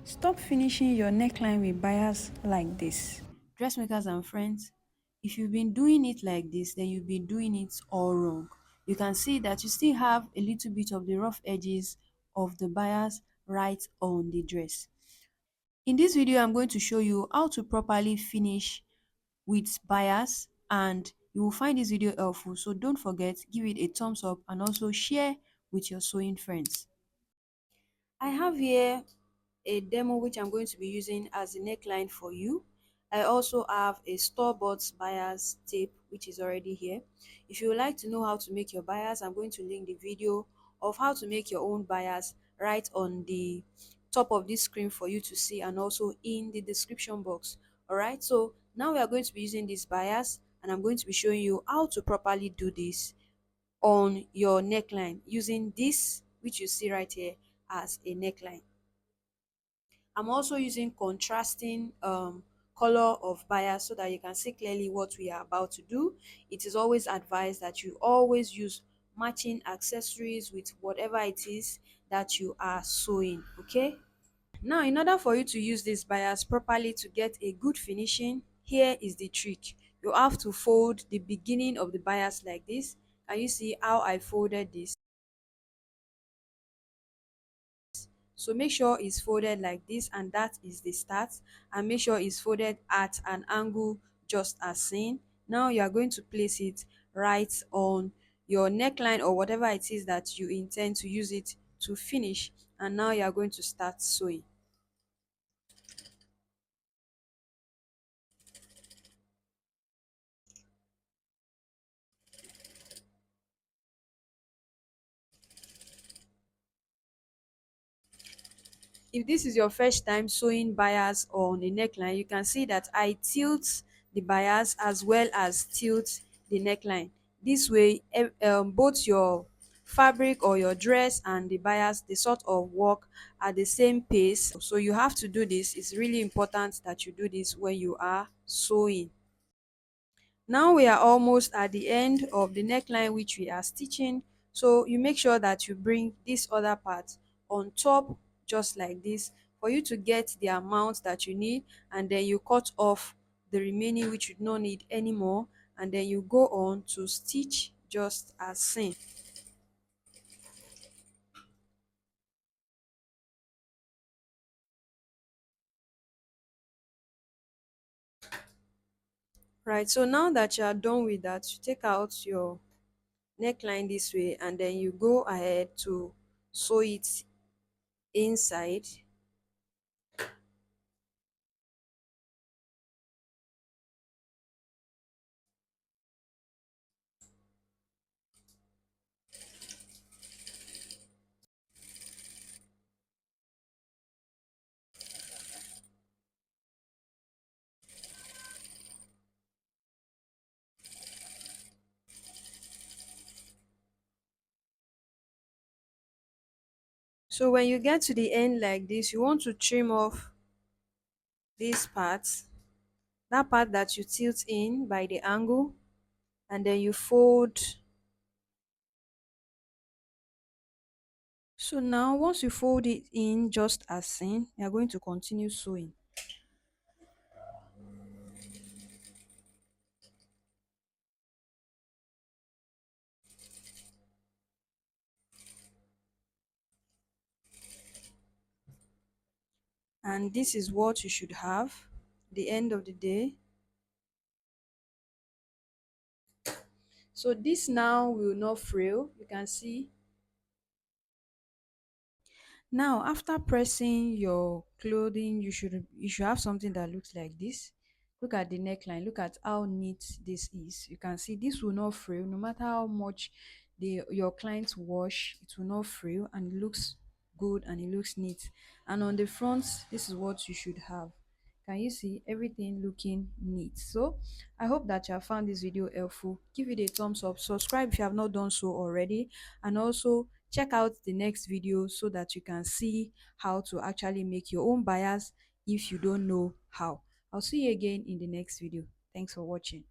Stop finishing your neckline with bias like this. Dressmakers and friends, if you've been doing it like this, then you've been doing it all wrong. You can see that you still have a little bit of the rough edges of the bias right on the dress. In this video, I'm going to show you how to properly finish with bias, and you will find this video helpful. So don't forget, give it a thumbs up and also share with your sewing friends. I have here a demo which I'm going to be using as a neckline for you. I also have a store-bought bias tape which is already here. If you would like to know how to make your bias, I'm going to link the video of how to make your own bias right on the top of this screen for you to see, and also in the description box. Alright, so now we are going to be using this bias, and I'm going to be showing you how to properly do this on your neckline using this which you see right here as a neckline. I'm also using contrasting color of bias so that you can see clearly what we are about to do. It is always advised that you always use matching accessories with whatever it is that you are sewing, okay? Now, in order for you to use this bias properly to get a good finishing, here is the trick. You have to fold the beginning of the bias like this. Can you see how I folded this? So make sure it's folded like this, and that is the start, and make sure it's folded at an angle just as seen. Now you are going to place it right on your neckline or whatever it is that you intend to use it to finish, and now you are going to start sewing. If this is your first time sewing bias on a neckline, you can see that I tilt the bias as well as tilt the neckline. This way, both your fabric or your dress and the bias, they sort of work at the same pace. So you have to do this. It's really important that you do this when you are sewing. Now we are almost at the end of the neckline which we are stitching. So you make sure that you bring this other part on top just like this for you to get the amount that you need, and then you cut off the remaining which you don't need anymore, and then you go on to stitch just as seen. Right, so now that you are done with that, you take out your neckline this way, and then you go ahead to sew it inside. So when you get to the end like this, you want to trim off this part, that part that you tilt in by the angle, and then you fold. So now once you fold it in just as seen, you're going to continue sewing. And this is what you should have the end of the day. So this now will not frill, you can see. Now, after pressing your clothing, you should have something that looks like this. Look at the neckline. Look at how neat this is. You can see this will not frill no matter how much your clients wash. It will not frill, and it looks good and it looks neat. And on the front, this is what you should have. Can you see everything looking neat? So I hope that you have found this video helpful. Give it a thumbs up, subscribe if you have not done so already, and also check out the next video so that you can see how to actually make your own bias if you don't know how. I'll see you again in the next video. Thanks for watching.